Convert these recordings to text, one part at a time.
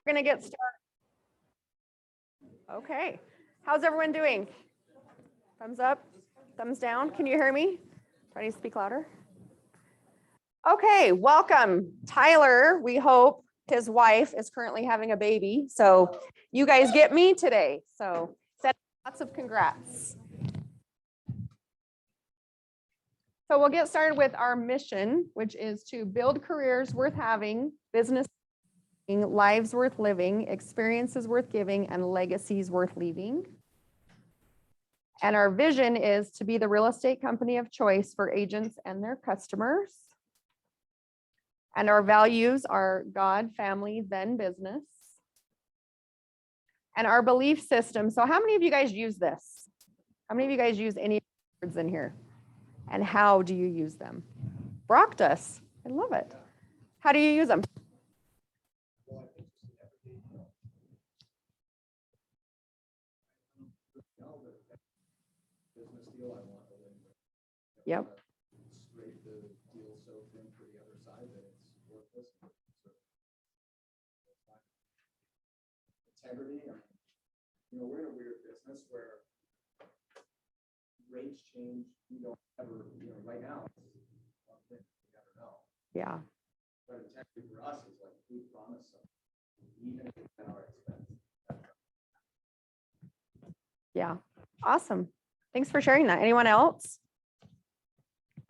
We're going to get started. Okay. How's everyone doing? Thumbs up, thumbs down. Can you hear me? Do I need to speak louder? Okay, welcome. Tyler, we hope his wife is currently having a baby. So you guys get me today. So lots of congrats. So we'll get started with our mission, which is to build careers worth having, business, lives worth living, experiences worth giving, and legacies worth leaving. And our vision is to be the real estate company of choice for agents and their customers. And our values are God, family, then business. And our belief system. So how many of you guys use this? How many of you guys use any words in here? And how do you use them? Brock does. I love it. How do you use them? Yep. Integrity. We're in a weird business where rates change. You don't ever, right now, you never know. Yeah. But integrity for us is like we promise something, even if it's at our expense. Yeah. Awesome. Thanks for sharing that. Anyone else?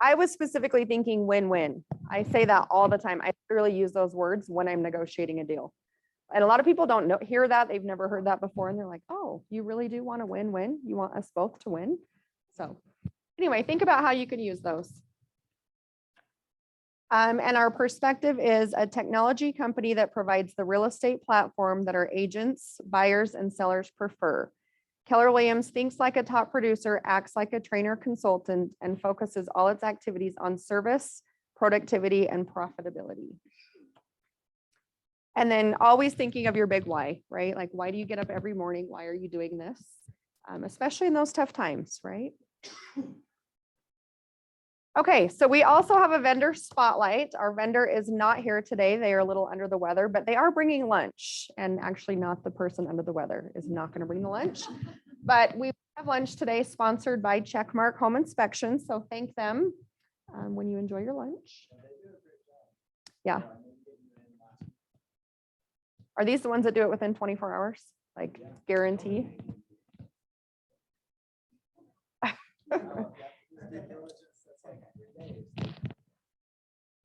I was specifically thinking win-win. I say that all the time. I really use those words when I'm negotiating a deal. And a lot of people don't hear that. They've never heard that before. And they're like, oh, you really do want to win-win? You want us both to win? So anyway, think about how you can use those. And our perspective is a technology company that provides the real estate platform that our agents, buyers, and sellers prefer. Keller Williams thinks like a top producer, acts like a trainer consultant, and focuses all its activities on service, productivity, and profitability. And then always thinking of your big why, right? Like, why do you get up every morning? Why are you doing this? Especially in those tough times, right? Okay, so we also have a vendor spotlight. Our vendor is not here today. They are a little under the weather, but they are bringing lunch. And actually not the person under the weather is not going to bring the lunch. But we have lunch today sponsored by Checkmark Home Inspection. So thank them when you enjoy your lunch. Yeah. Are these the ones that do it within 24 hours? Like guarantee?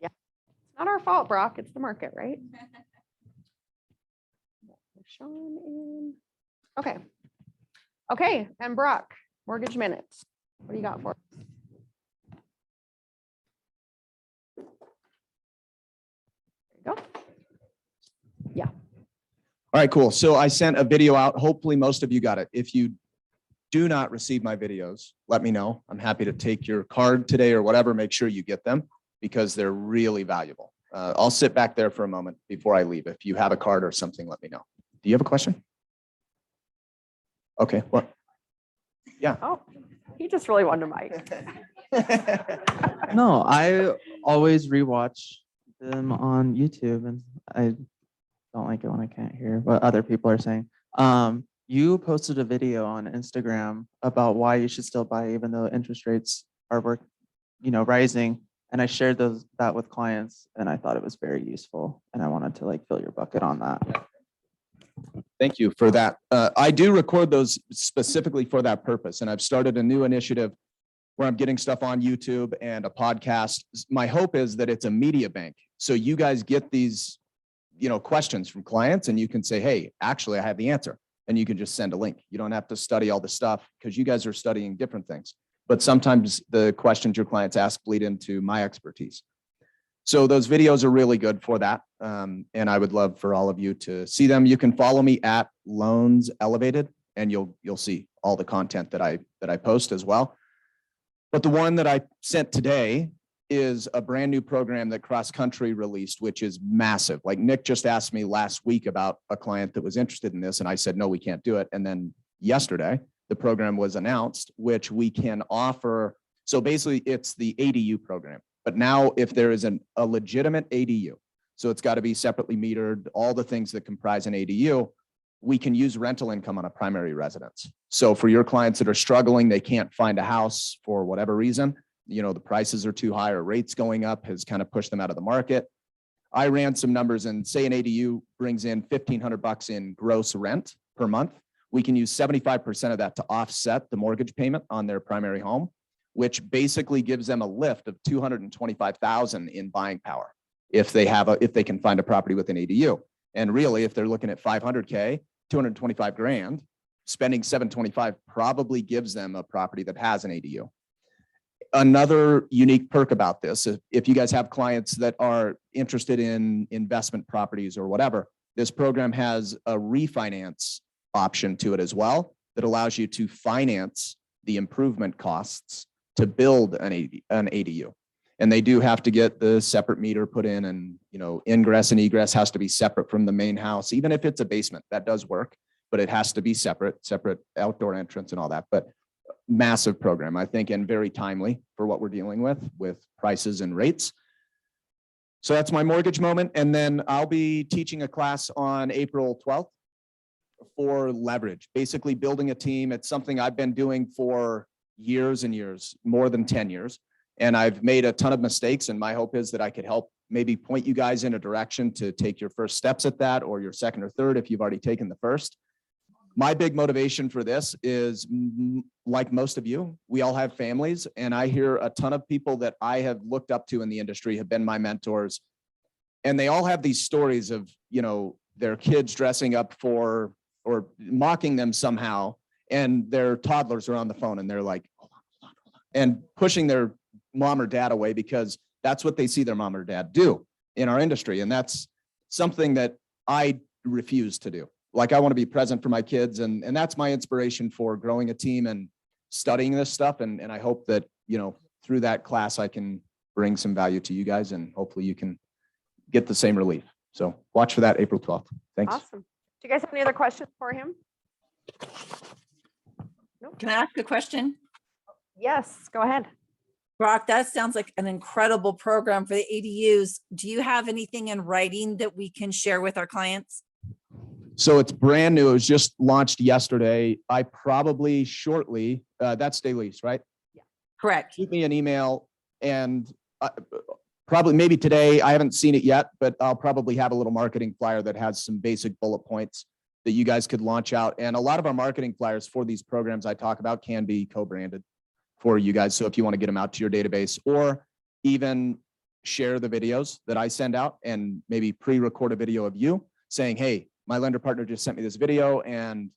Yeah, it's not our fault, Brock. It's the market, right? Sean in. Okay. Okay, and Brock, mortgage minutes. What do you got for us? There you go. Yeah. All right, cool. So I sent a video out. Hopefully most of you got it. If you do not receive my videos, let me know. I'm happy to take your card today or whatever. Make sure you get them because they're really valuable. I'll sit back there for a moment before I leave. If you have a card or something, let me know. Do you have a question? Okay, what? Yeah. Oh, he just really wanted a mic. No, I always rewatch them on YouTube, and I don't like it when I can't hear what other people are saying. You posted a video on Instagram about why you should still buy even though interest rates are rising, and I shared that with clients, and I thought it was very useful, and I wanted to like fill your bucket on that. Thank you for that. I do record those specifically for that purpose, and I've started a new initiative where I'm getting stuff on YouTube and a podcast. My hope is that it's a media bank, so you guys get these, questions from clients, and you can say, "Hey, actually, I have the answer," and you can just send a link. You don't have to study all the stuff because you guys are studying different things. But sometimes the questions your clients ask bleed into my expertise. So those videos are really good for that. And I would love for all of you to see them. You can follow me at Loans Elevated, and you'll see all the content that I post as well. But the one that I sent today is a brand new program that Cross Country released, which is massive. Like Nick just asked me last week about a client that was interested in this, and I said, no, we can't do it. And then yesterday, the program was announced, which we can offer. So basically, it's the ADU program. But now if there is a legitimate ADU, so it's got to be separately metered, all the things that comprise an ADU, we can use rental income on a primary residence. So for your clients that are struggling, they can't find a house for whatever reason, the prices are too high or rates going up has kind of pushed them out of the market. I ran some numbers and say an ADU brings in $1,500 in gross rent per month. We can use 75% of that to offset the mortgage payment on their primary home, which basically gives them a lift of $225,000 in buying power if they can find a property with an ADU. And really, if they're looking at $500K, 225 grand, spending 725 probably gives them a property that has an ADU. Another unique perk about this, if you guys have clients that are interested in investment properties or whatever, this program has a refinance option to it as well that allows you to finance the improvement costs to build an ADU. And they do have to get the separate meter put in, and ingress and egress has to be separate from the main house. Even if it's a basement, that does work, but it has to be separate outdoor entrance and all that. But massive program, I think, and very timely for what we're dealing with prices and rates. So that's my mortgage moment. And then I'll be teaching a class on April 12th for leverage, basically building a team. It's something I've been doing for years and years, more than 10 years. And I've made a ton of mistakes. And my hope is that I could help maybe point you guys in a direction to take your first steps at that, or your second or third if you've already taken the first. My big motivation for this is, like most of you, we all have families, and I hear a ton of people that I have looked up to in the industry have been my mentors. And they all have these stories of, their kids dressing up for or mocking them somehow, and their toddlers are on the phone and they're like, hold on, and pushing their mom or dad away because that's what they see their mom or dad do in our industry. And that's something that I refuse to do. Like, I want to be present for my kids, and that's my inspiration for growing a team and studying this stuff. And I hope that, through that class, I can bring some value to you guys, and hopefully you can get the same relief. So watch for that April 12th. Thanks. Awesome. Do you guys have any other questions for him? Can I ask a question? Yes, go ahead. Brock, that sounds like an incredible program for the ADUs. Do you have anything in writing that we can share with our clients? So it's brand new. It was just launched yesterday. I probably shortly, that's day lease, right? Correct. Shoot me an email, and probably maybe today. I haven't seen it yet, but I'll probably have a little marketing flyer that has some basic bullet points that you guys could launch out. And a lot of our marketing flyers for these programs I talk about can be co-branded for you guys. So if you want to get them out to your database, or even share the videos that I send out, and maybe pre-record a video of you saying, hey, my lender partner just sent me this video and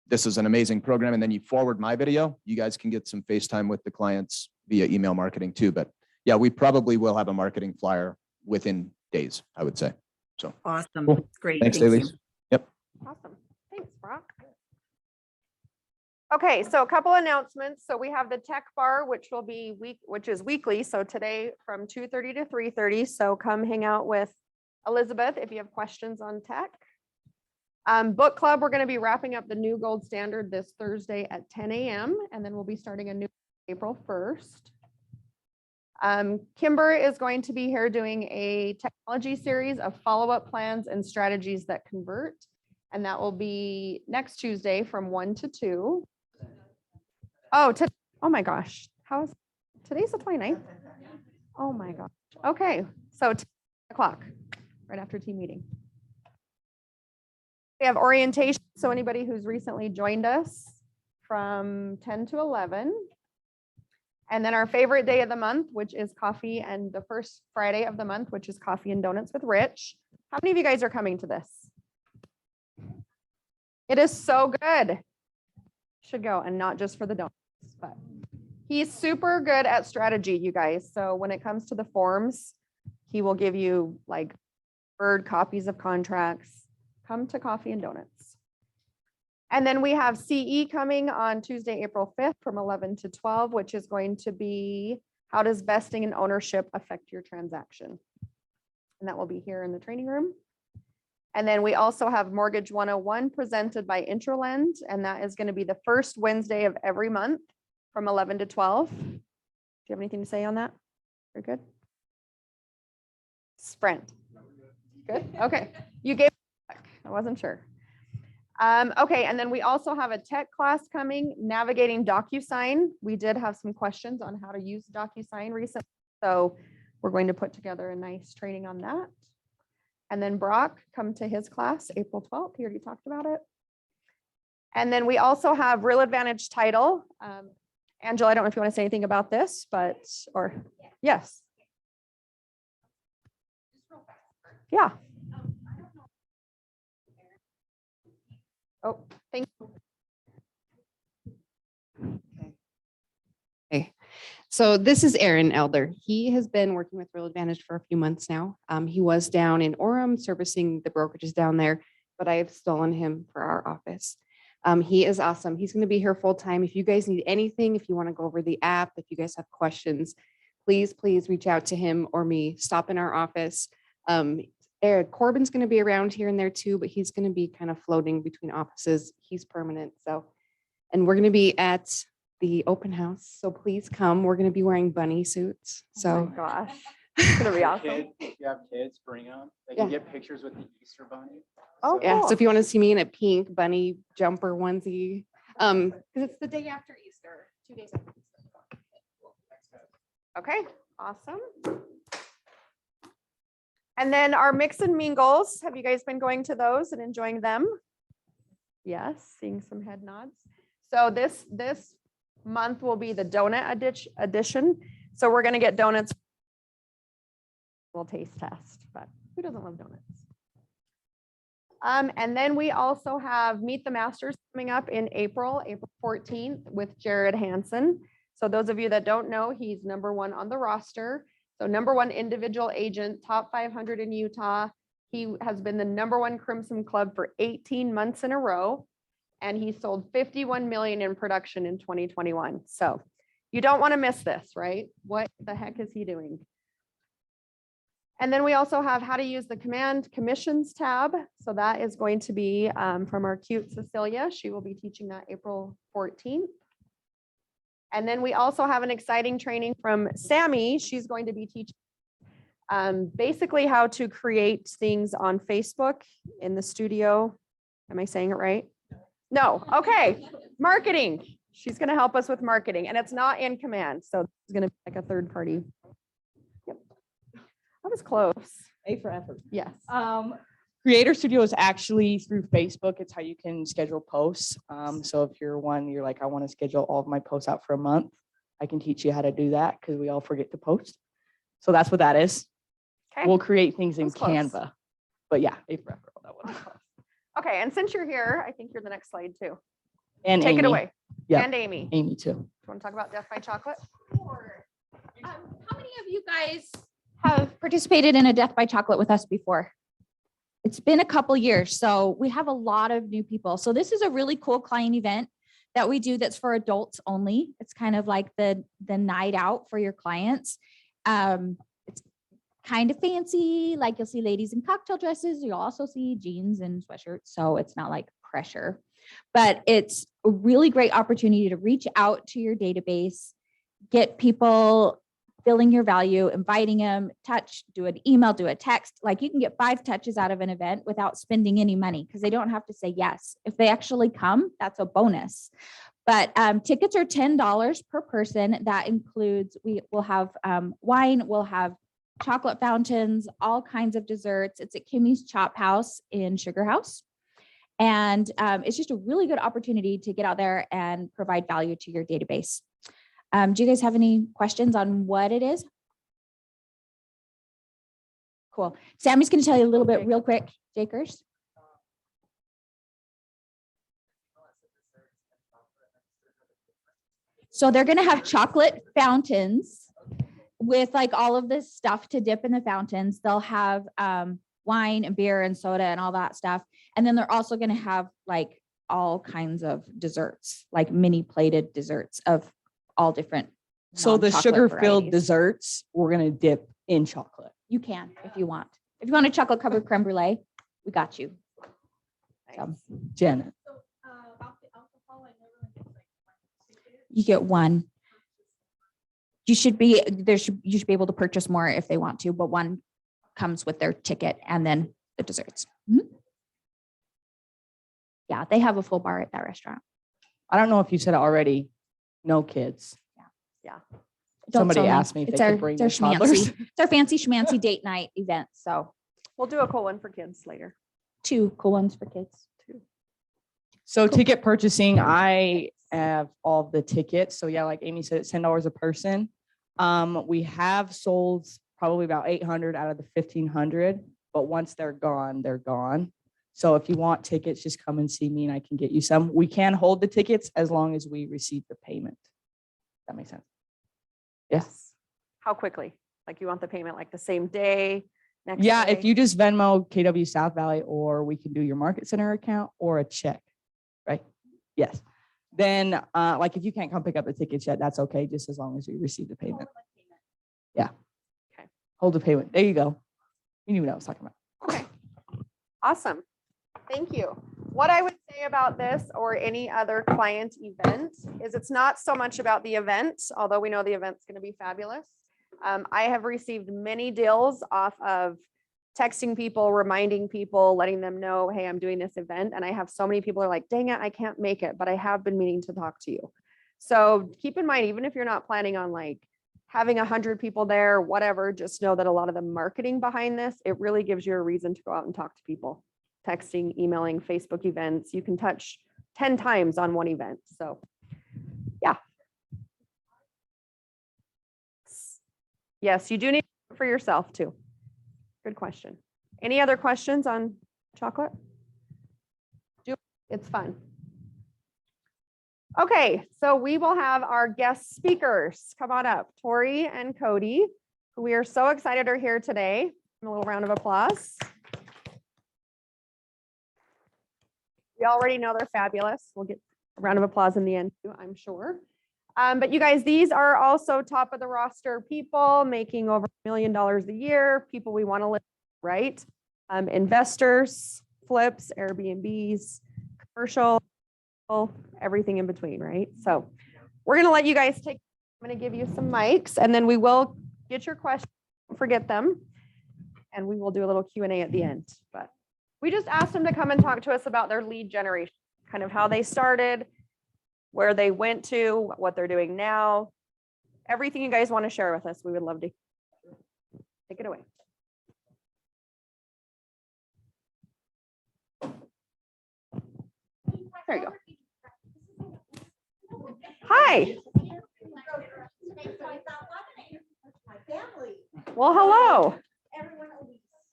this is an amazing program. And then you forward my video. You guys can get some FaceTime with the clients via email marketing too. But yeah, we probably will have a marketing flyer within days, I would say. So Awesome. cool. Great. Thanks, Thank Daly. you. Yep. Awesome. Thanks, Brock. Okay, so a couple announcements. So we have the tech bar, which is weekly. So today from 2:30 to 3:30. So come hang out with Elizabeth if you have questions on tech. Book club, we're going to be wrapping up the new gold standard this Thursday at 10 a.m. and then we'll be starting a new April 1st. Kimber is going to be here doing a technology series of follow-up plans and strategies that convert. And that will be next Tuesday from 1 to 2. Oh, my gosh. Today's the 29th? Oh my gosh. Okay. So 10 o'clock, right after team meeting. We have orientation. So anybody who's recently joined us from 10 to 11. And then our favorite day of the month, which is coffee, and the first Friday of the month, which is coffee and donuts with Rich. How many of you guys are coming to this? It is so good. Should go, and not just for the donuts, but he's super good at strategy, you guys. So when it comes to the forms, he will give you like Word copies of contracts. Come to coffee and donuts. And then we have CE coming on Tuesday, April 5th from 11 to 12, which is going to be how does vesting and ownership affect your transaction? And that will be here in the training room. And then we also have Mortgage 101 presented by Intralend, and that is going to be the first Wednesday of every month from 11 to 12. Do you have anything to say on that? Very good. Sprint. Good. Okay. You gave. I wasn't sure. Okay, and then we also have a tech class coming, navigating DocuSign. We did have some questions on how to use DocuSign recently, so we're going to put together a nice training on that. And then Brock, come to his class April 12th. He already talked about it. And then we also have Real Advantage title. Angela, I don't know if you want to say anything about this, but, or, yes. Yeah. Oh, thank you. Okay, so this is Aaron Elder. He has been working with Real Advantage for a few months now. He was down in Orem servicing the brokerages down there, but I have stolen him for our office. He is awesome. He's going to be here full time. If you guys need anything, if you want to go over the app, if you guys have questions, please reach out to him or me. Stop in our office. Corbin's going to be around here and there too, but he's going to be kind of floating between offices. He's permanent. So, and we're going to be at the open house. So please come. We're going to be wearing bunny suits. Oh So my gosh, it's going to be awesome. Kids, if you have kids, bring them. They can get pictures with the Easter bunny. Oh, yeah. cool. So if you want to see me in a pink bunny jumper onesie, because it's the day after Easter, 2 days after Easter. Okay, awesome. And then our mix and mingles, have you guys been going to those and enjoying them? Yes, seeing some head nods. So this month will be the donut edition. So we're going to get donuts. We'll taste test, but who doesn't love donuts? And then we also have Meet the Masters coming up in April 14th with Jared Hansen. So those of you that don't know, he's #1 on the roster. So #1 individual agent, top 500 in Utah. He has been the #1 Crimson Club for 18 months in a row. And he sold 51 million in production in 2021. So you don't want to miss this, right? What the heck is he doing? And then we also have how to use the command commissions tab. So that is going to be from our cute Cecilia. She will be teaching that April 14th. And then we also have an exciting training from Sammy. She's going to be teaching basically how to create things on Facebook in the studio. Am I saying it right? No. Okay. Marketing. She's going to help us with marketing, and it's not in command. So it's going to be like a third party. Yep. That was close. A for effort. Yes. Creator Studio is actually through Facebook. It's how you can schedule posts. So if you're like, I want to schedule all of my posts out for a month, I can teach you how to do that because we all forget to post. So that's what that is. Okay. We'll create things in That was close. Canva. But yeah, A for effort on that one. Okay. And since you're here, I think you're the next slide too. And Take Amy. it away. Yeah. And Amy. Amy too. Do you want to talk about Death by Chocolate? How many of you guys have participated in a Death by Chocolate with us before? It's been a couple years, so we have a lot of new people. So this is a really cool client event that we do that's for adults only. It's kind of like the night out for your clients. It's kind of fancy, like you'll see ladies in cocktail dresses. You'll also see jeans and sweatshirts, so it's not like pressure. But it's a really great opportunity to reach out to your database, get people feeling your value, inviting them, touch, do an email, do a text. Like you can get 5 touches out of an event without spending any money because they don't have to say yes. If they actually come, that's a bonus. But tickets are $10 per person. That includes, we will have wine, we'll have chocolate fountains, all kinds of desserts. It's at Kimmy's Chop House in Sugar House. And it's just a really good opportunity to get out there and provide value to your database. Do you guys have any questions on what it is? Cool. Sammy's going to tell you a little bit real quick. Jakers. So they're going to have chocolate fountains with like all of this stuff to dip in the fountains. They'll have wine and beer and soda and all that stuff. And then they're also going to have like all kinds of desserts, like mini plated desserts of all different. So the non-chocolate sugar-filled varieties. desserts, we're going to dip in chocolate. You can if you want. If you want a chocolate covered creme brulee, we got you. So, Janet. you get one. You should be able to purchase more if they want to, but one comes with their ticket and then the desserts. Mhm. Yeah, they have a full bar at that restaurant. I don't know if you said it already. No kids. Don't Somebody tell me. asked me if It's they our, could bring it's their our toddlers. schmancy. It's our fancy schmancy date night event. So We'll do a cool one for kids later. 2 cool ones for kids. So ticket purchasing, I have all the tickets. So yeah, like Amy said, it's $10 a person. We have sold probably about 800 out of the 1,500, but once they're gone, they're gone. So if you want tickets, just come and see me and I can get you some. We can hold the tickets as long as we receive the payment. That makes sense. Yes. How quickly? Like you want the payment like the same day? Next Yeah, day? if you just Venmo KW South Valley, or we can do your Market Center account or a check, right? Yes. Then, like if you can't come pick up the tickets yet, that's okay, just as long as we receive the payment. Yeah. Okay. Hold the payment. There you go. You knew what I was talking about. Okay. Awesome. Thank you. What I would say about this or any other client event is it's not so much about the event, although we know the event's going to be fabulous. I have received many deals off of texting people, reminding people, letting them know, hey, I'm doing this event. And I have so many people are like, dang it, I can't make it, but I have been meaning to talk to you. So keep in mind, even if you're not planning on like having 100 people there, whatever, just know that a lot of the marketing behind this, it really gives you a reason to go out and talk to people. Texting, emailing, Facebook events, you can touch 10 times on one event. So yeah. Yes, you do need for yourself too. Good question. Any other questions on chocolate? It's fun. Okay, so we will have our guest speakers. Come on up, Tori and Kody, who we are so excited are here today. A little round of applause. We already know they're fabulous. We'll get a round of applause in the end too, I'm sure. But you guys, these are also top of the roster people making over $1 million a year, people we want to live, right? Investors, flips, Airbnbs, commercial, everything in between, right? So we're going to let you guys take, I'm going to give you some mics and then we will get your questions, don't forget them. And we will do a little Q&A at the end, but we just asked them to come and talk to us about their lead generation, kind of how they started, where they went to, what they're doing now. Everything you guys want to share with us, we would love to. Take it away. There you go. Hi. Well, hello.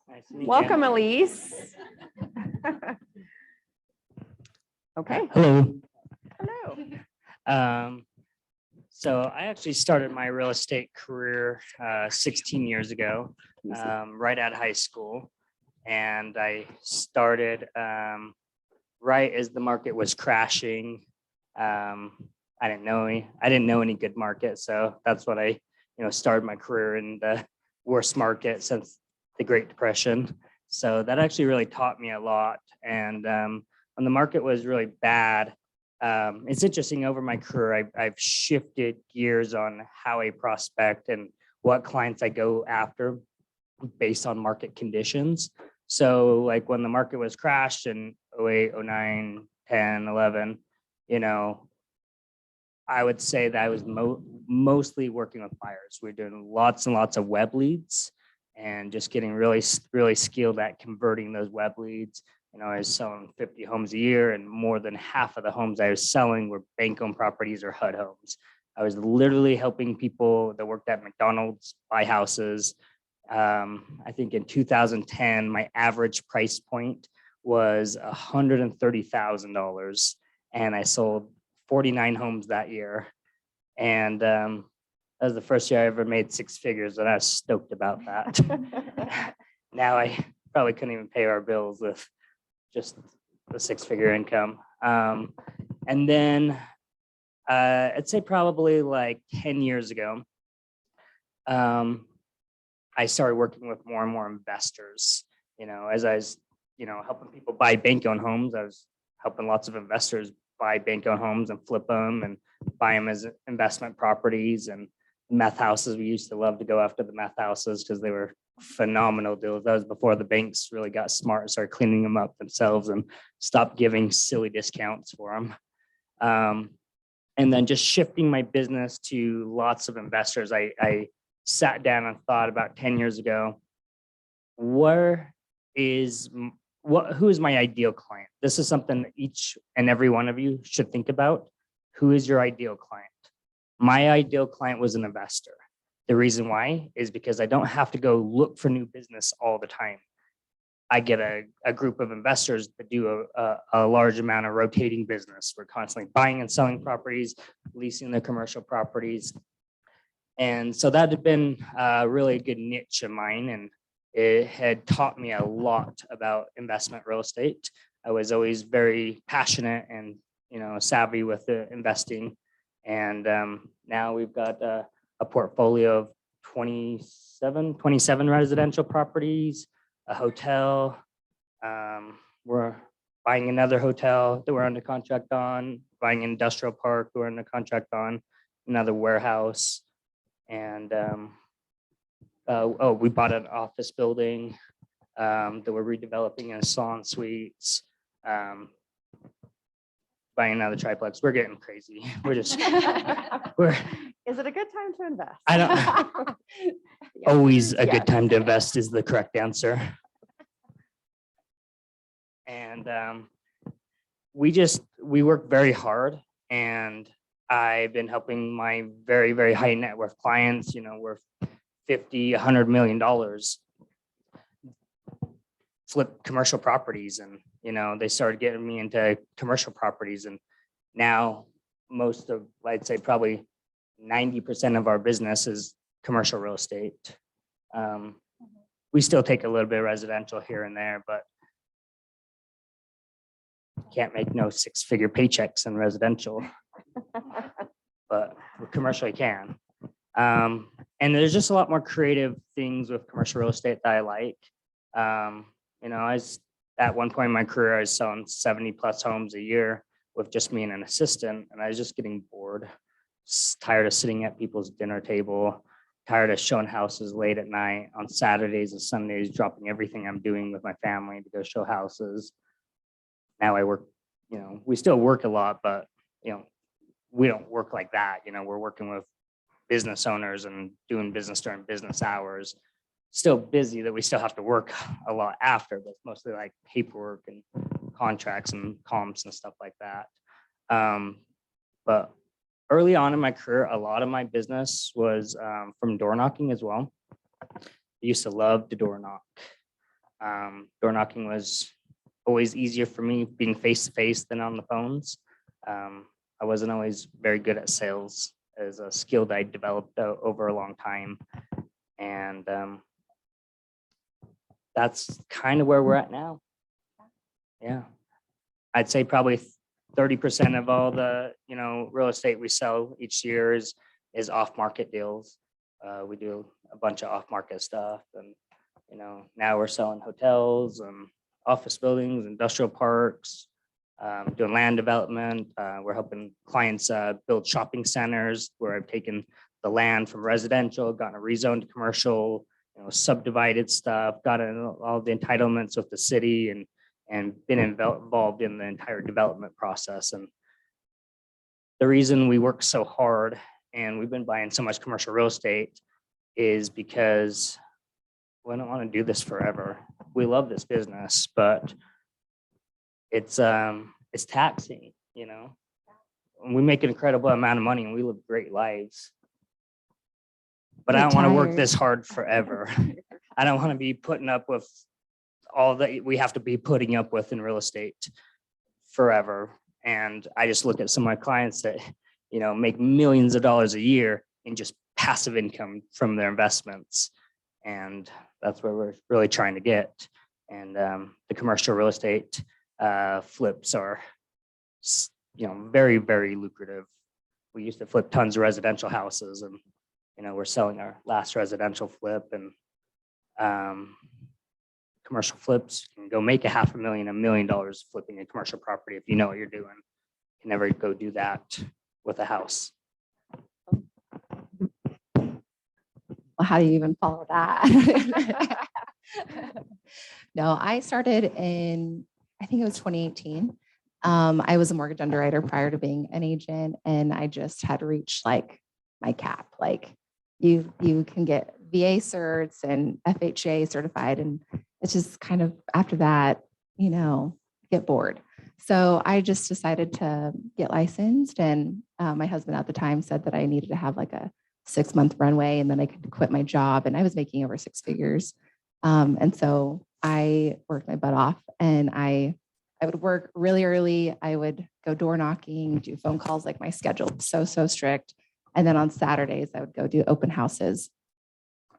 Nice to meet you. Welcome, Elise. Okay. Hello. Hello. So I actually started my real estate career 16 years ago, right out of high school. And I started right as the market was crashing. I didn't know any good market. So that's what I, started my career in the worst market since the Great Depression. So that actually really taught me a lot. And when the market was really bad, it's interesting over my career, I've shifted gears on how I prospect and what clients I go after based on market conditions. So like when the market was crashed in 08, 09, 10, 11, I would say that I was mostly working with buyers. We're doing lots and lots of web leads and just getting really, really skilled at converting those web leads. I was selling 50 homes a year and more than half of the homes I was selling were bank-owned properties or HUD homes. I was literally helping people that worked at McDonald's buy houses. I think in 2010, my average price point was $130,000 and I sold 49 homes that year. And that was the first year I ever made 6 figures and I was stoked about that. Now I probably couldn't even pay our bills with just the 6-figure income. And then I'd say probably like 10 years ago, I started working with more and more investors. As I was, helping people buy bank-owned homes, I was helping lots of investors buy bank-owned homes and flip them and buy them as investment properties. And meth houses, we used to love to go after the meth houses because they were phenomenal deals. That was before the banks really got smart and started cleaning them up themselves and stopped giving silly discounts for them. And then just shifting my business to lots of investors. I sat down and thought about 10 years ago, who is my ideal client? This is something that each and every one of you should think about. Who is your ideal client? My ideal client was an investor. The reason why is because I don't have to go look for new business all the time. I get a group of investors that do a large amount of rotating business. We're constantly buying and selling properties, leasing the commercial properties. And so that had been really a good niche of mine, and it had taught me a lot about investment real estate. I was always very passionate and savvy with the investing. And now we've got a portfolio of 27 residential properties, a hotel. We're buying another hotel that we're under contract on, buying an industrial park we're under contract on, another warehouse. And we bought an office building that we're redeveloping as salon suites. Buying another triplex. We're getting crazy. We're just Is it a good time to invest? I don't always a good time to invest is the correct answer. And we work very hard, and I've been helping my very, very high net worth clients, worth $50, $100 million flip commercial properties. And, they started getting me into commercial properties. And now I'd say probably 90% of our business is commercial real estate. We still take a little bit of residential here and there, but can't make no 6-figure paychecks in residential, but with commercial you can. And there's just a lot more creative things with commercial real estate that I like. At one point in my career, I was selling 70 plus homes a year with just me and an assistant, and I was just getting bored, tired of sitting at people's dinner table, tired of showing houses late at night on Saturdays and Sundays, dropping everything I'm doing with my family to go show houses. Now I work, we still work a lot, but, we don't work like that. We're working with business owners and doing business during business hours. Still busy that we still have to work a lot after, but mostly like paperwork and contracts and comps and stuff like that. But early on in my career, a lot of my business was from door knocking as well. I used to love to door knock. Door knocking was always easier for me being face to face than on the phones. I wasn't always very good at sales as a skill that I developed over a long time. And that's kind of where we're at now. Yeah. I'd say probably 30% of all the, real estate we sell each year is off-market deals. We do a bunch of off-market stuff, and, now we're selling hotels and office buildings, industrial parks, doing land development. We're helping clients build shopping centers where I've taken the land from residential, gotten it rezoned to commercial, subdivided stuff, gotten all the entitlements with the city, and been involved in the entire development process. And the reason we work so hard and we've been buying so much commercial real estate is because we don't want to do this forever. We love this business, but it's taxing, We make an incredible amount of money and we live great lives. But I don't want to work this hard forever. I don't want to be putting up with all that we have to be putting up with in real estate forever. And I just look at some of my clients that, make millions of dollars a year in just passive income from their investments. And that's where we're really trying to get. And the commercial real estate flips are, very, very lucrative. We used to flip tons of residential houses, and we're selling our last residential flip, and commercial flips can go make $500,000, $1 million flipping a commercial property if you know what you're doing. You can never go do that with a house. how do you even follow that? No, I started in, I think it was 2018. I was a mortgage underwriter prior to being an agent, and I just had reached like my cap. Like you can get VA certs and FHA certified, and it's just kind of after that, get bored. So I just decided to get licensed, and my husband at the time said that I needed to have like a 6-month runway, and then I could quit my job, and I was making over 6 figures. And so I worked my butt off, and I would work really early. I would go door knocking, do phone calls, like my schedule was so strict. And then on Saturdays, I would go do open houses.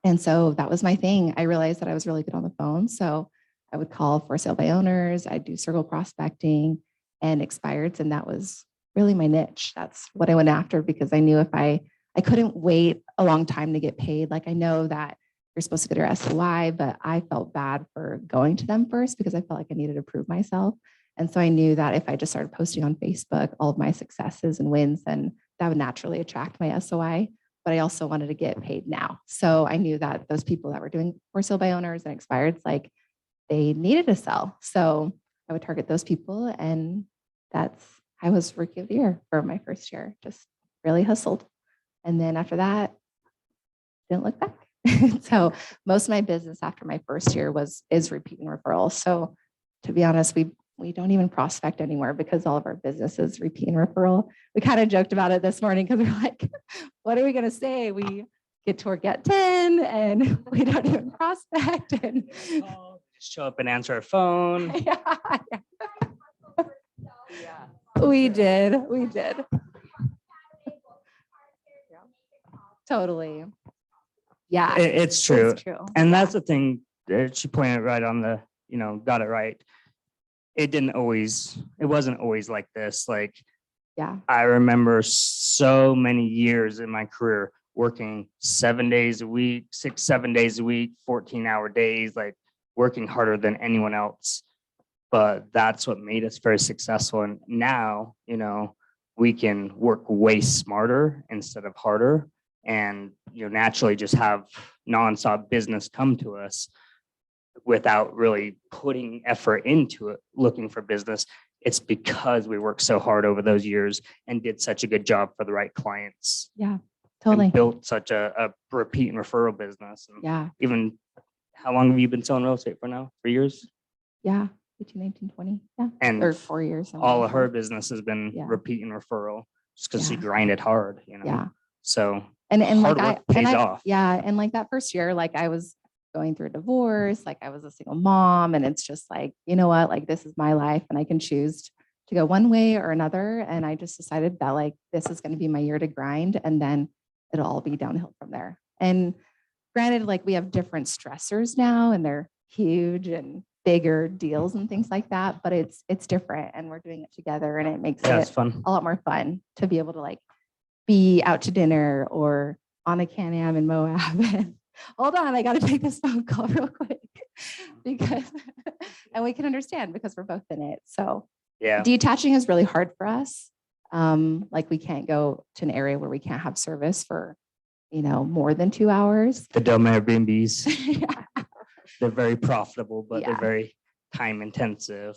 And so that was my thing. I realized that I was really good on the phone. So I would call for sale by owners. I'd do circle prospecting and expireds. And that was really my niche. That's what I went after, because I knew if I couldn't wait a long time to get paid. Like I know that you're supposed to get your SOI, but I felt bad for going to them first because I felt like I needed to prove myself. And so I knew that if I just started posting on Facebook, all of my successes and wins, then that would naturally attract my SOI. But I also wanted to get paid now. So I knew that those people that were doing for sale by owners and expireds, like they needed to sell. So I would target those people. And I was Rookie of the Year for my first year, just really hustled. And then after that, didn't look back. So most of my business after my first year is repeat and referrals. So to be honest, we don't even prospect anymore because all of our business is repeat and referral. We kind of joked about it this morning because we're like, what are we going to say? We get to work at 10 and we don't even prospect. And Just show up and answer our phone. Yeah. We did. Totally. Yeah. It's true. It's true. And that's the thing that she pointed right on the, got it right. It wasn't always like this. Like, Yeah. I remember so many years in my career working 7 days a week, 7 days a week, 14-hour days, like working harder than anyone else. But that's what made us very successful. And now, we can work way smarter instead of harder, and naturally just have nonstop business come to us without really putting effort into it, looking for business. It's because we worked so hard over those years and did such a good job for the right clients. Yeah, totally. And built such a repeat and referral business. And Yeah. even how long have you been selling real estate for now? 3 years? Yeah. 18, 19, 20. Yeah. And or 4 years. all of her business has been Yeah. repeat and referral just because she Yeah. grinded hard, Yeah. So And hard like work pays off. Yeah. And like that first year, like I was going through a divorce, like I was a single mom, and it's just like, you know what, like this is my life and I can choose to go one way or another. And I just decided that like, this is going to be my year to grind, and then it'll all be downhill from there. And granted, like we have different stressors now and they're huge and bigger deals and things like that, but it's different and we're doing it together, and it makes It's it fun. a lot more fun to be able to like be out to dinner or on a Can-Am in Moab. And hold on, I got to take this phone call real quick because, and we can understand because we're both in it. So Yeah. detaching is really hard for us. Like we can't go to an area where we can't have service for, more than 2 hours. The Delma Airbnbs, Yeah. they're very profitable, but Yeah. they're very time intensive.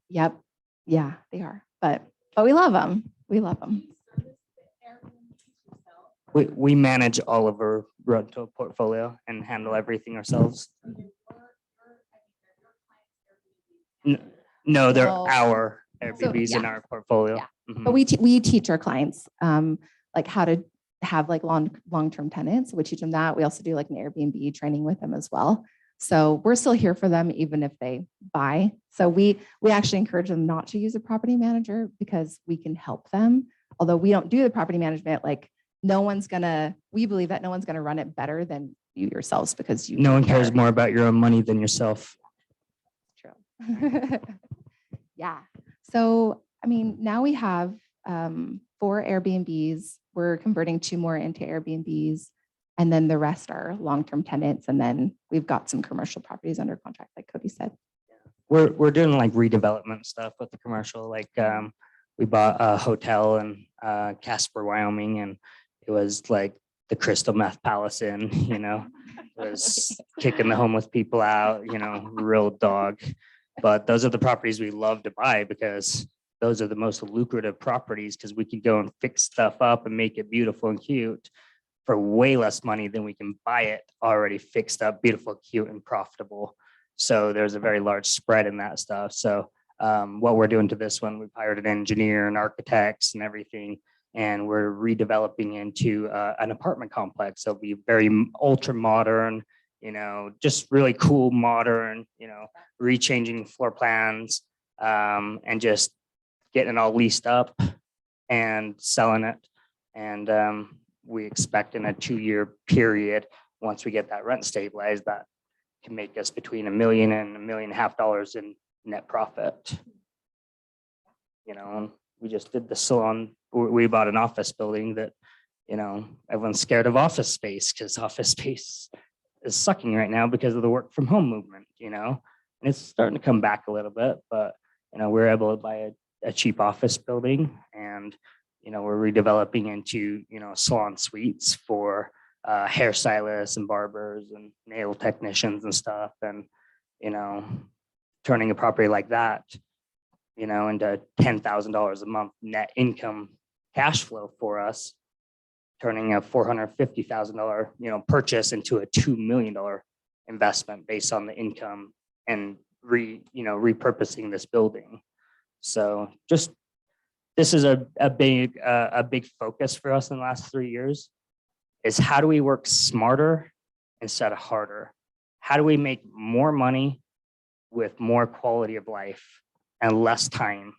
Yep. Yeah, they are. But we love them. We love them. We manage all of our rental portfolio and handle everything ourselves. No, they're No. our Airbnbs in yeah. our portfolio. Yeah. Mhm. But we teach our clients like how to have like long-term tenants. We teach them that. We also do like an Airbnb training with them as well. So we're still here for them even if they buy. So we actually encourage them not to use a property manager because we can help them. Although we don't do the property management, like we believe that no one's gonna run it better than you yourselves because you No one cares care. more about your own money than yourself. True. Yeah. So, I mean, now we have 4 Airbnbs. We're converting 2 more into Airbnbs, and then the rest are long-term tenants. And then we've got some commercial properties under contract, like Kody said. We're doing like redevelopment stuff with the commercial. Like we bought a hotel in Casper, Wyoming, and it was like the Crystal Meth Palace in, was kicking the homeless people out, real dog. But those are the properties we love to buy because those are the most lucrative properties because we could go and fix stuff up and make it beautiful and cute for way less money than we can buy it already fixed up, beautiful, cute, and profitable. So there's a very large spread in that stuff. So what we're doing to this one, we've hired an engineer and architects and everything, and we're redeveloping into an apartment complex. It'll be very ultra modern, just really cool, modern, rechanging floor plans and just getting it all leased up and selling it. And we expect in a 2-year period, once we get that rent stabilized, that can make us between $1 million and $1.5 million in net profit. We just did the salon. We bought an office building that, everyone's scared of office space because office space is sucking right now because of the work from home movement, and it's starting to come back a little bit, but, we're able to buy a cheap office building and, we're redeveloping into, salon suites for hairstylists and barbers and nail technicians and stuff. And, turning a property like that, into $10,000 a month net income cash flow for us, turning a $450,000, purchase into a $2 million investment based on the income and repurposing this building. So just, this is a big focus for us in the last 3 years is how do we work smarter instead of harder? How do we make more money with more quality of life and less time?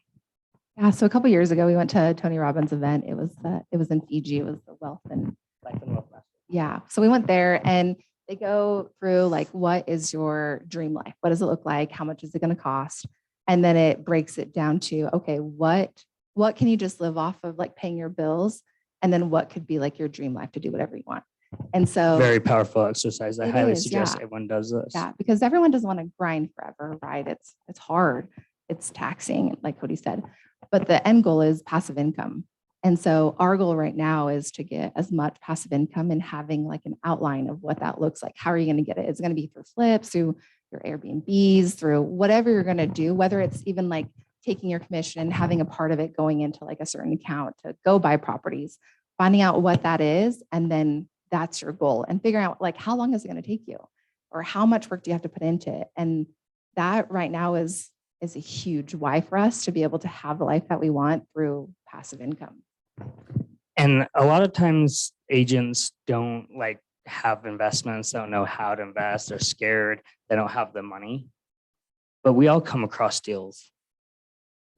Yeah. So a couple years ago, we went to Tony Robbins' event. It was in Fiji. It was the Wealth and Life and Wealth Master. Yeah. So we went there and they go through like, what is your dream life? What does it look like? How much is it going to cost? And then it breaks it down to, okay, what can you just live off of, like paying your bills? And then what could be like your dream life to do whatever you want? And so Very powerful exercise. I It highly is, suggest yeah. everyone does this. yeah, because everyone doesn't want to grind forever, right? It's hard. It's taxing, like Kody said. But the end goal is passive income. And so our goal right now is to get as much passive income and having like an outline of what that looks like. How are you going to get it? It's going to be through flips, through your Airbnbs, through whatever you're going to do, whether it's even like taking your commission and having a part of it going into like a certain account to go buy properties, finding out what that is. And then that's your goal and figuring out like, how long is it going to take you or how much work do you have to put into it? And that right now is a huge why for us to be able to have the life that we want through passive income. And a lot of times agents don't like have investments, don't know how to invest, they're scared, they don't have the money. But we all come across deals.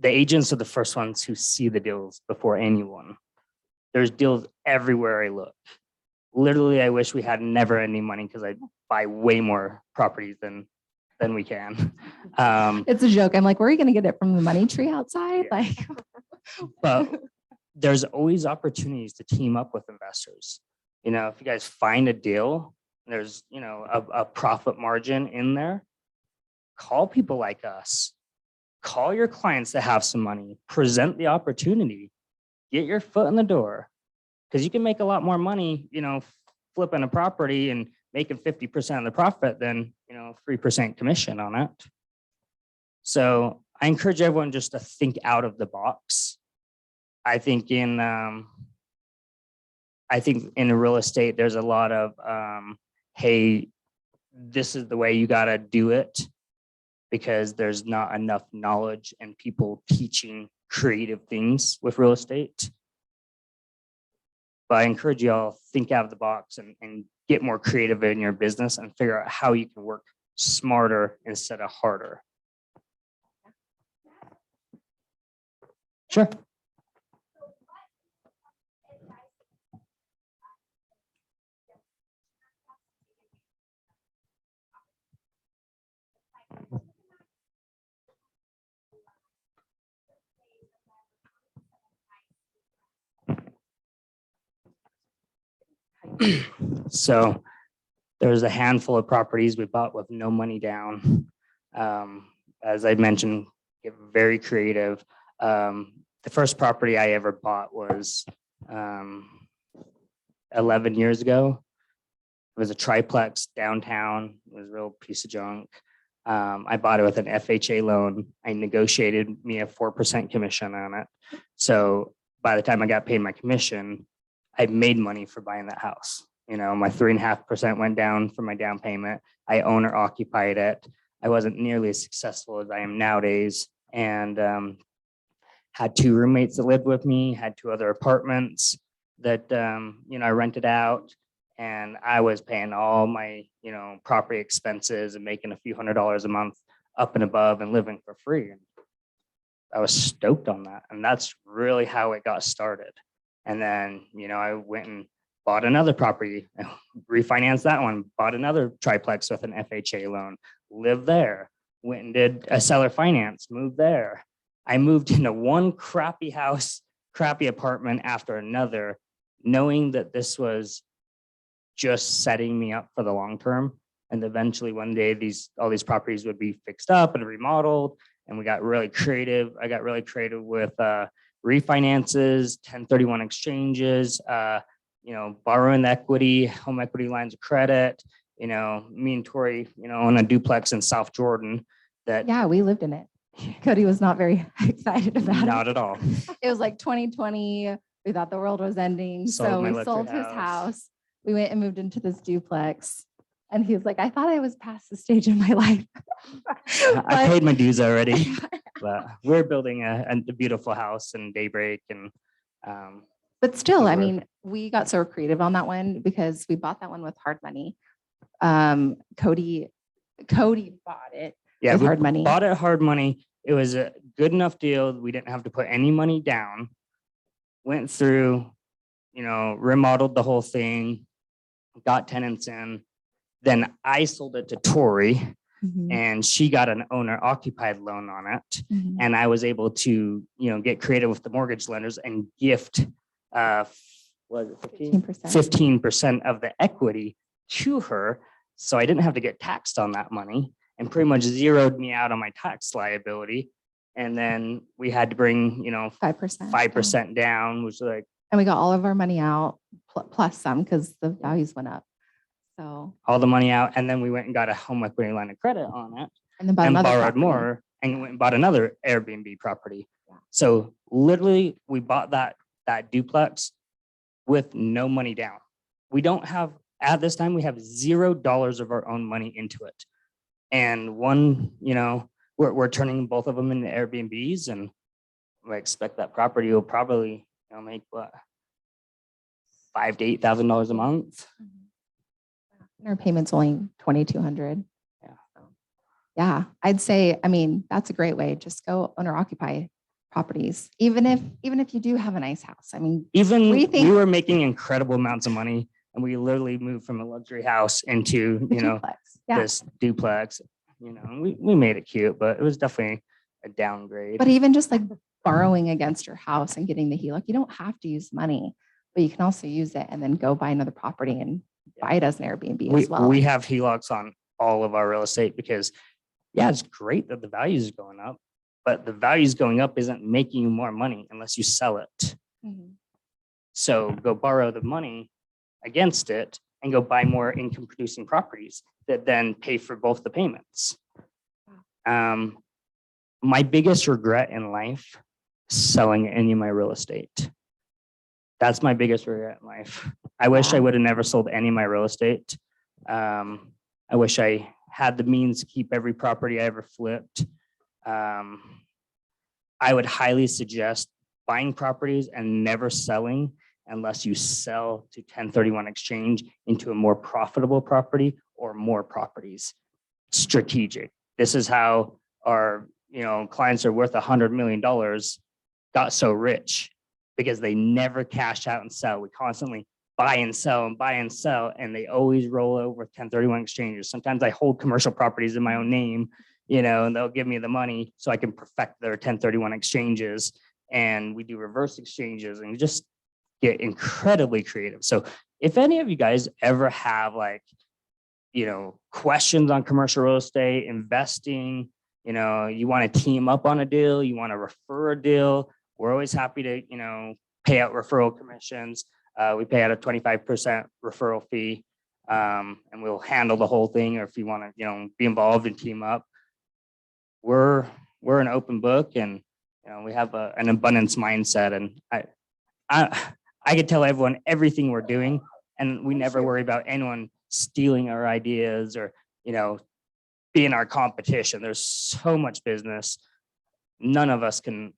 The agents are the first ones who see the deals before anyone. There's deals everywhere I look. Literally, I wish we had never ending money because I buy way more properties than we can. It's a joke. I'm like, where are you going to get it from the money tree outside? Yeah. Like, But there's always opportunities to team up with investors. If you guys find a deal, there's, a profit margin in there, call people like us, call your clients that have some money, present the opportunity, get your foot in the door, because you can make a lot more money, flipping a property and making 50% of the profit than, 3% commission on it. So I encourage everyone just to think out of the box. I think in real estate, there's a lot of, hey, this is the way you got to do it, because there's not enough knowledge and people teaching creative things with real estate. But I encourage you all think out of the box and get more creative in your business and figure out how you can work smarter instead of harder. Sure. So there's a handful of properties we bought with no money down. As I mentioned, get very creative. The first property I ever bought was 11 years ago. It was a triplex downtown. It was a real piece of junk. I bought it with an FHA loan. I negotiated me a 4% commission on it. So by the time I got paid my commission, I made money for buying that house. You know, my 3.5% went down for my down payment. I owner occupied it. I wasn't nearly as successful as I am nowadays, and had 2 roommates that lived with me, had 2 other apartments that, you know, I rented out, and I was paying all my, you know, property expenses and making a few $100s a month up and above and living for free. And I was stoked on that. And that's really how it got started. And then, you know, I went and bought another property, refinanced that one, bought another triplex with an FHA loan, lived there, went and did a seller finance, moved there. I moved into one crappy house, crappy apartment after another, knowing that this was just setting me up for the long term. And eventually one day all these properties would be fixed up and remodeled. And we got really creative. I got really creative with refinances, 1031 exchanges, you know, borrowing equity, home equity lines of credit. You know, me and Tori, you know, own a duplex in South Jordan that Yeah, we lived in it. Cody was not very excited about it. not at all. It was like 2020. We thought the world was ending. Sold So my we electric sold his house. house. We went and moved into this duplex. And he was like, I thought I was past the stage in my life. I But- paid my dues already, but we're building a beautiful house in Daybreak. And But still, I Over. mean, we got so creative on that one because we bought that one with hard money. Cody bought it. yeah, With we hard money. bought it hard money. It was a good enough deal. We didn't have to put any money down. Went through, you know, remodeled the whole thing, got tenants in. Then I sold it to Tori, Mhm, and she got an owner occupied loan on it. mhm. And I was able to, you know, get creative with the mortgage lenders and gift, what is it, 15%. 15% of the equity to her. So I didn't have to get taxed on that money, and pretty much zeroed me out on my tax liability. And then we had to bring, you know, 5%. 5% down, which was like And we got all of our money out plus some because the values went up. So, all the money out. And then we went and got a home equity line of credit on it and then bought and another borrowed property. more and went and bought another Airbnb property. Yeah. So literally we bought that duplex with no money down. We don't have, at this time, we have $0 of our own money into it. And one, you know, we're turning both of them into Airbnbs, and I expect that property will probably, you know, make what, $5,000 to $8,000 a month. And our payment's only 2,200. Yeah. Yeah, I'd say, I mean, that's a great way. Just go owner occupy properties, even if you do have a nice house. I mean, Even We think- we were making incredible amounts of money, and we literally moved from a luxury house into, the you know, duplex. Yeah. this duplex. You know, we made it cute, but it was definitely a downgrade. But even just like borrowing against your house and getting the HELOC, you don't have to use money, but you can also use it and then go buy another property and buy it as an Airbnb as well. We have HELOCs on all of our real estate because, yeah, it's great that the value is going up, but the values going up isn't making you more money unless you sell it. Mhm. So go borrow the money against it and go buy more income producing properties that then pay for both the payments. My biggest regret in life is selling any of my real estate. That's my biggest regret in life. I wish I Yeah. would have never sold any of my real estate. I wish I had the means to keep every property I ever flipped. I would highly suggest buying properties and never selling unless you sell to 1031 exchange into a more profitable property or more properties. Strategic. This is how our, you know, clients are worth $100 million got so rich, because they never cash out and sell. We constantly buy and sell and buy and sell, and they always roll over 1031 exchanges. Sometimes I hold commercial properties in my own name, you know, and they'll give me the money so I can perfect their 1031 exchanges. And we do reverse exchanges and just get incredibly creative. So if any of you guys ever have, like, you know, questions on commercial real estate, investing, you know, you want to team up on a deal, you want to refer a deal, we're always happy to, you know, pay out referral commissions. We pay out a 25% referral fee, and we'll handle the whole thing. Or if you want to, be involved and team up, we're an open book, and we have an abundance mindset. And I could tell everyone everything we're doing, and we never worry about anyone stealing our ideas or being our competition. There's so much business. None of us can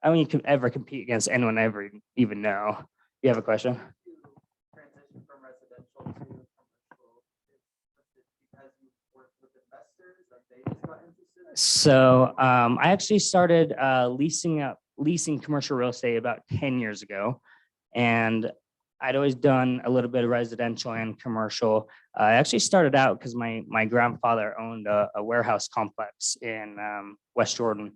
ever compete against anyone I ever even know. You have a question? Transition from residential to commercial, because you work with investors, like they just got interested? So I actually started leasing commercial real estate about 10 years ago. And I'd always done a little bit of residential and commercial. I actually started out because my grandfather owned a warehouse complex in West Jordan.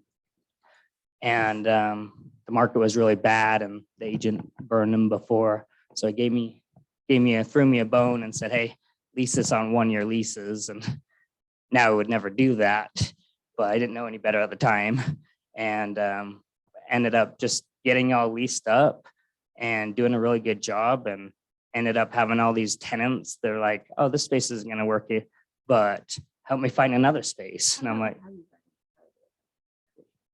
And the market was really bad, and the agent burned them before. So it threw me a bone and said, hey, lease this on 1-year leases. And now I would never do that, but I didn't know any better at the time. And ended up just getting all leased up and doing a really good job, and ended up having all these tenants. They're like, oh, this space isn't going to work, but help me find another space. And I'm like,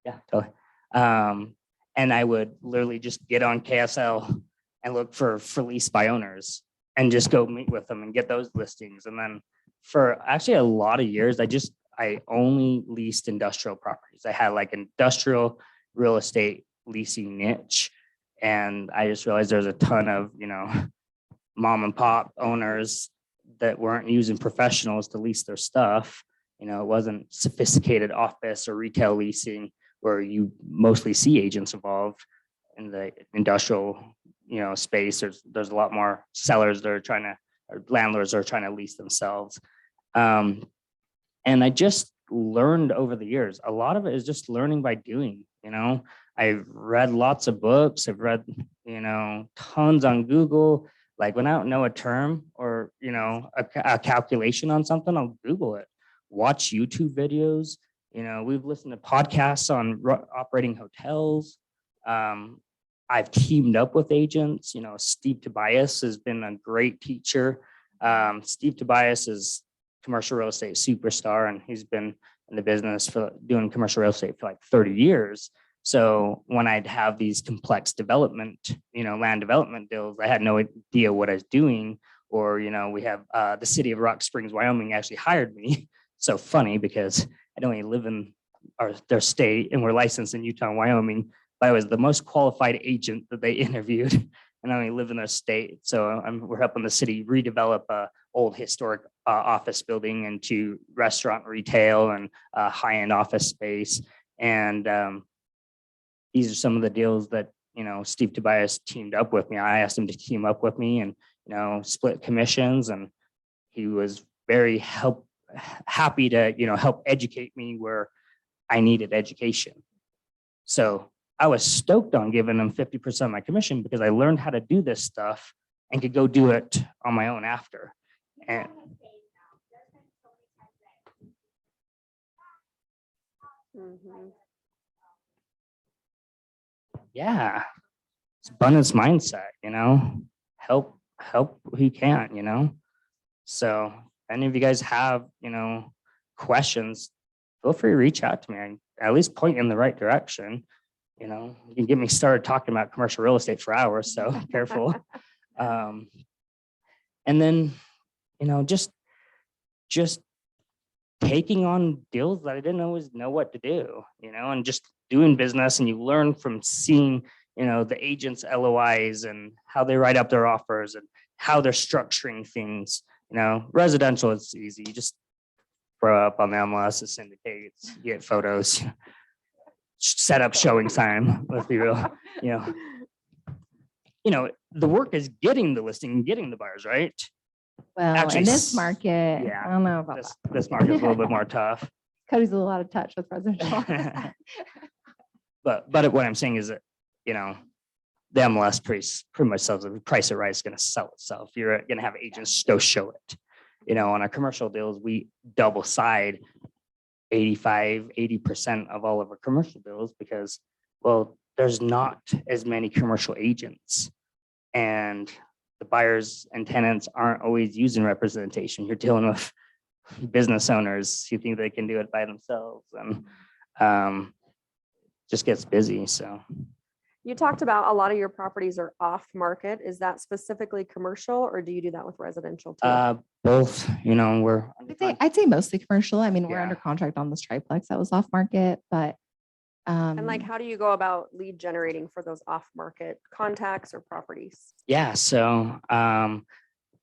yeah, totally. And I would literally just get on KSL and look for lease by owners and just go meet with them and get those listings. And then for actually a lot of years, I only leased industrial properties. I had like industrial real estate leasing niche. And I just realized there's a ton of, mom and pop owners that weren't using professionals to lease their stuff. It wasn't sophisticated office or retail leasing where you mostly see agents involved. In the industrial, space. There's a lot more sellers that are or landlords are trying to lease themselves. And I just learned over the years. A lot of it is just learning by doing. I've read lots of books. I've read, tons on Google. Like when I don't know a term or, a calculation on something, I'll Google it. Watch YouTube videos. We've listened to podcasts on operating hotels. I've teamed up with agents. Steve Tobias has been a great teacher. Steve Tobias is commercial real estate superstar, and he's been in the business for doing commercial real estate for like 30 years. So when I'd have these complex development, land development deals, I had no idea what I was doing. Or, we have the city of Rock Springs, Wyoming actually hired me. So funny because I don't even live in their state, and we're licensed in Utah and Wyoming, but I was the most qualified agent that they interviewed, and I only live in their state. So we're helping the city redevelop a old historic office building into restaurant, retail, and high-end office space. And these are some of the deals that, Steve Tobias teamed up with me. I asked him to team up with me and, split commissions. And he was very happy to, help educate me where I needed education. So I was stoked on giving him 50% of my commission because I learned how to do this stuff and could go do it on my own after. And yeah, it's abundance mindset, help who can, So if any of you guys have, questions, feel free to reach out to me and at least point in the right direction. You can get me started talking about commercial real estate for hours, so careful. And then, just taking on deals that I didn't always know what to do, and just doing business, and you learn from seeing, the agents' LOIs and how they write up their offers and how they're structuring things. Residential, it's easy. You just throw up on the MLS, syndicates, you get photos, set up showing time. Let's be real. The work is getting the listing and getting the buyers, right? Well, Actually, in this market, yeah, I don't know about this market is a little bit more tough. Cody's a little out of touch with residential. But what I'm saying is that, the MLS pretty much sells it. Price it right, it's going to sell itself. You're going to have agents go show it. On our commercial deals, we double side 80% of all of our commercial deals because, well, there's not as many commercial agents. And the buyers and tenants aren't always using representation. You're dealing with business owners who think they can do it by themselves, and just gets busy. So You talked about a lot of your properties are off market. Is that specifically commercial or do you do that with residential too? both, we're I'd say mostly commercial. I mean, we're Yeah. under contract on this triplex that was off market, but And like, how do you go about lead generating for those off market contacts or properties? Yeah, so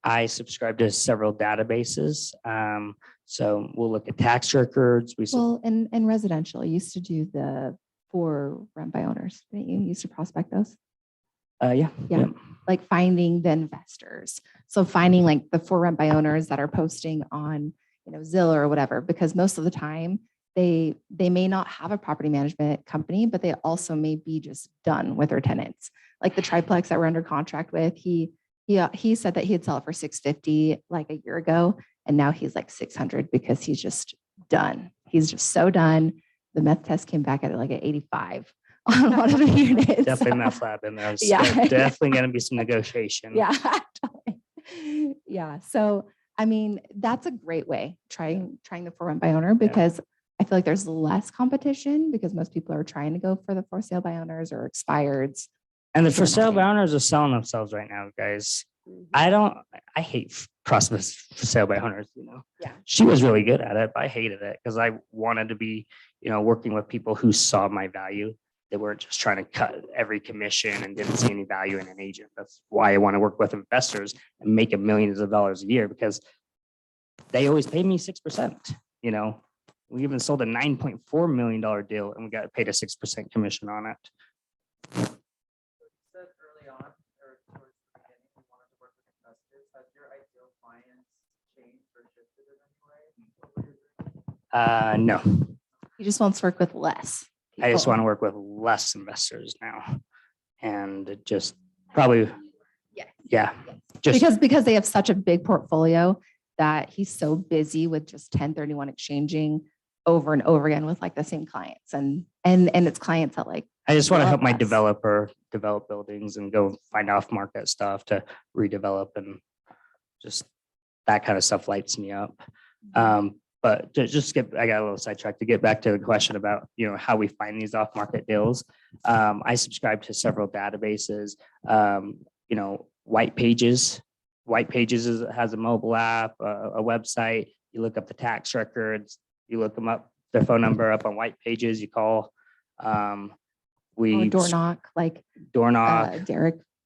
I subscribe to several databases. So we'll look at tax records. well, in residential, you used to do the for rent by owners. Didn't you used to prospect those? Yeah. Yeah. Like finding the investors. So finding like the for rent by owners that are posting on, Zillow or whatever, because most of the time they may not have a property management company, but they also may be just done with their tenants. Like the triplex that we're under contract with, he said that he'd sell it for 650 like a year ago, and now he's like 600 because he's just done. He's just so done. The meth test came back at like an 85 on one of the units. Definitely meth lab in there. So Yeah. definitely going to be some negotiation. Yeah. Yeah. So, I mean, that's a great way, trying the for rent by owner, because I feel like there's less competition because most people are trying to go for the for sale by owners or expireds. And the That's for what sale happened. by owners are selling themselves right now, guys. I hate prospects for sale by owners, Yeah. She was really good at it, but I hated it because I wanted to be, working with people who saw my value. They weren't just trying to cut every commission and didn't see any value in an agent. That's why I want to work with investors and make them millions of dollars a year, because they always pay me 6%. We even sold a $9.4 million deal and we got paid a 6% commission on it. Early on, or towards the beginning, we wanted to work with investors. Has your ideal clients changed or shifted in any way? No, He just wants to work with less. I just people. want to work with less investors now, and it just probably, yeah, just because they have such a big portfolio that he's so busy with just 1031 exchanging over and over again with like the same clients and it's clients that like I just want to love help my us. developer develop buildings and go find off market stuff to redevelop, and just that kind of stuff lights me up. But I got a little sidetracked to get back to the question about, how we find these off market deals. I subscribe to several databases, White Pages. White Pages has a mobile app, a website. You look up the tax records, you look them up, their phone number up on White Pages, you call. or We door knock, like door knock.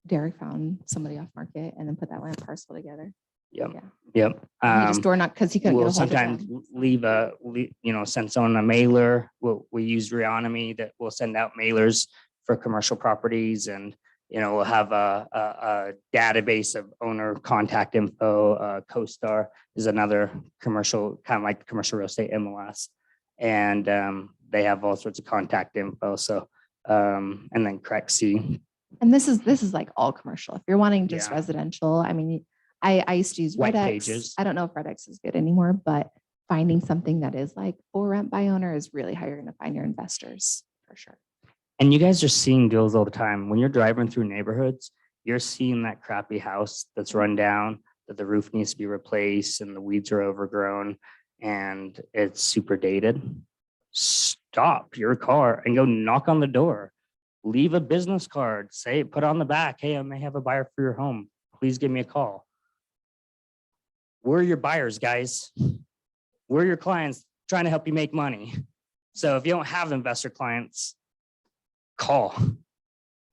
Derek found somebody off market and then put that land parcel together. Yep. Yeah. Yep. He just door knocked because he couldn't get We'll a hold of sometimes them. send someone a mailer. We use Reonomy that will send out mailers for commercial properties, and we'll have a database of owner contact info. CoStar is another commercial, kind of like the commercial real estate MLS, and they have all sorts of contact info. So and then Crexy. And this is like all commercial. If you're wanting just Yeah. residential, I mean, I used to use White Redex. Pages. I don't know if Redex is good anymore, but finding something that is like for rent by owner is really how you're going to find your investors for sure. And you guys are seeing deals all the time. When you're driving through neighborhoods, you're seeing that crappy house that's run down, that the roof needs to be replaced and the weeds are overgrown and it's super dated. Stop your car and go knock on the door. Leave a business card. Put on the back, hey, I may have a buyer for your home. Please give me a call. We're your buyers, guys. We're your clients trying to help you make money. So if you don't have investor clients, call.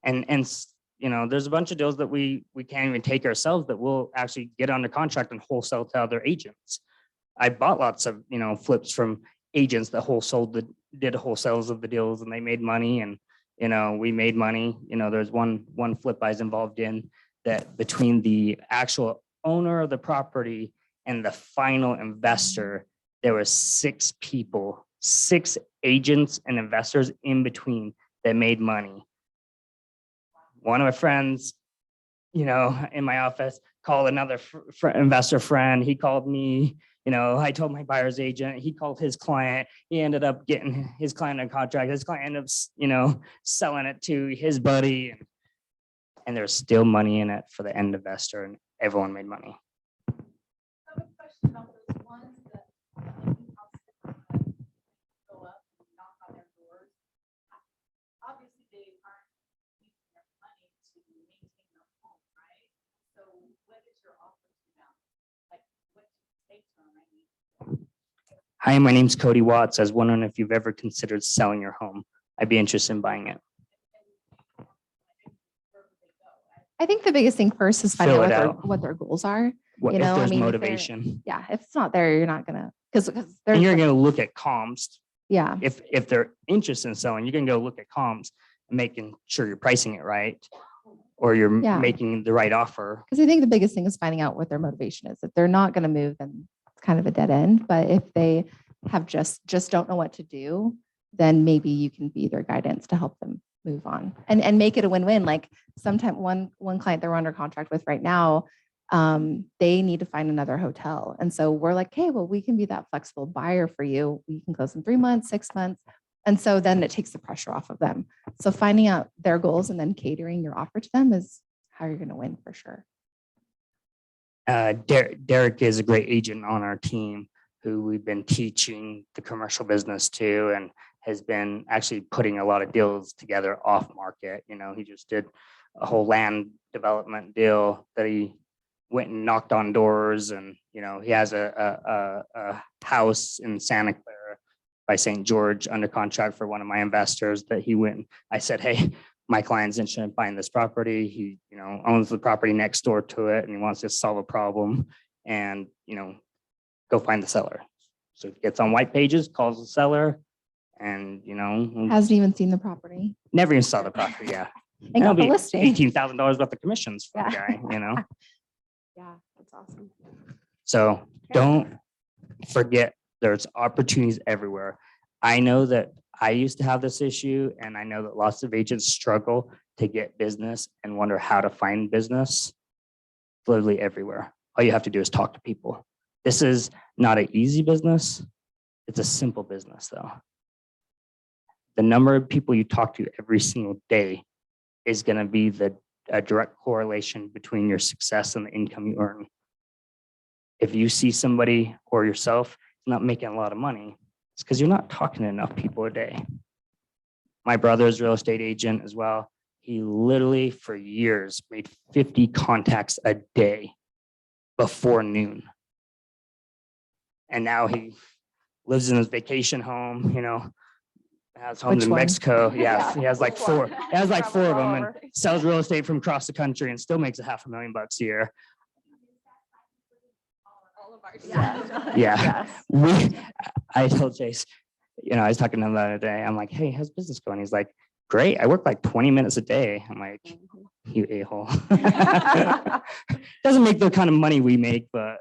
And there's a bunch of deals that we can't even take ourselves that we'll actually get under contract and wholesale to other agents. I bought lots of, flips from agents that did wholesales of the deals, and they made money, and, we made money. There's one flip I was involved in that between the actual owner of the property and the final investor, there were 6 people, 6 agents and investors in between that made money. One of my friends, in my office called another investor friend. He called me, I told my buyer's agent, he called his client. He ended up getting his client a contract. His client ended up, selling it to his buddy. and there's still money in it for the end investor, and everyone made money. Hi, my name's Kody Watts. I was wondering if you've ever considered selling your home. I'd be interested in buying it. I think the biggest thing first is finding Fill out it what out. what their goals are. What You if know, I there's mean, if they're- motivation? Yeah, if it's not there, you're not gonna, because And there's, you're gonna look at comps. yeah, If they're interested in selling, you can go look at comps and making sure you're pricing it right, or you're Yeah. making the right offer. because I think the biggest thing is finding out what their motivation is. If they're not gonna move, then it's kind of a dead end. But if they have just don't know what to do, then maybe you can be their guidance to help them move on and make it a win-win. Like sometime one client that we're under contract with right now, they need to find another hotel. And so we're like, hey, well, we can be that flexible buyer for you. We can close in 3 months, 6 months. And so then it takes the pressure off of them. So finding out their goals and then catering your offer to them is how you're going to win for sure. Derek is a great agent on our team who we've been teaching the commercial business to, and has been actually putting a lot of deals together off market. You know, he just did a whole land development deal that he went and knocked on doors, and you know, he has a house in Santa Clara by St. George under contract for one of my investors that he went. I said, hey, my client's interested in buying this property. He, you know, owns the property next door to it, and he wants to solve a problem, and you know, go find the seller. So he gets on white pages, calls the seller, and you know, Hasn't even seen the property. never even saw the property. Yeah, And got the listing. $18,000 worth of commissions for the guy. You know, Yeah, that's awesome. so don't forget there's opportunities everywhere. I know that I used to have this issue, and I know that lots of agents struggle to get business and wonder how to find business. Literally everywhere. All you have to do is talk to people. This is not an easy business. It's a simple business, though. The number of people you talk to every single day is going to be a direct correlation between your success and the income you earn. If you see somebody or yourself not making a lot of money, it's because you're not talking to enough people a day. My brother's a real estate agent as well. He literally for years made 50 contacts a day before noon. And now he lives in his vacation home, you know, has homes Which in one? Mexico. Yeah, he has like Which one? four. He has like four of them, and All over. sells real estate from across the country and still makes $500,000 a year. Yeah. I told Chase, you know, I was talking to him the other day. I'm like, hey, how's business going? He's like, great. I work like 20 minutes a day. I'm like, you a-hole. Doesn't make the kind of money we make, but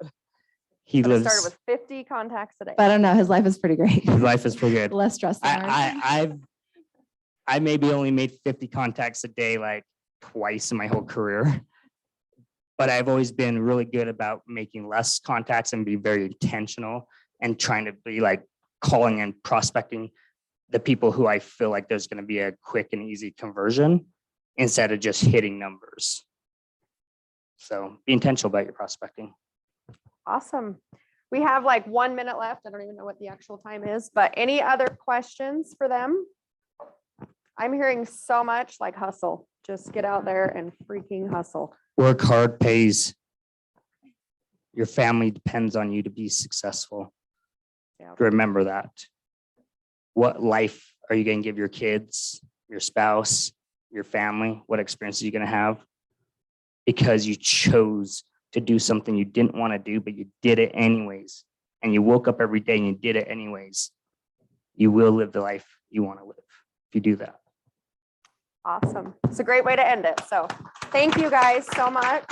he But it started lives, with 50 contacts a day. But I don't know, his life is pretty great. his life is pretty good. Less stress than ours. I maybe only made 50 contacts a day like twice in my whole career. But I've always been really good about making less contacts and be very intentional and trying to be like calling and prospecting the people who I feel like there's going to be a quick and easy conversion instead of just hitting numbers. So be intentional about your prospecting. Awesome. We have like 1 minute left. I don't even know what the actual time is, but any other questions for them? I'm hearing so much like hustle. Just get out there and freaking hustle. Work hard pays. Your family depends on you to be successful. Yeah. Remember that. What life are you going to give your kids, your spouse, your family? What experience are you going to have? Because you chose to do something you didn't want to do, but you did it anyways. And you woke up every day and you did it anyways. You will live the life you want to live if you do that. Awesome. It's a great way to end it. So thank you guys so much.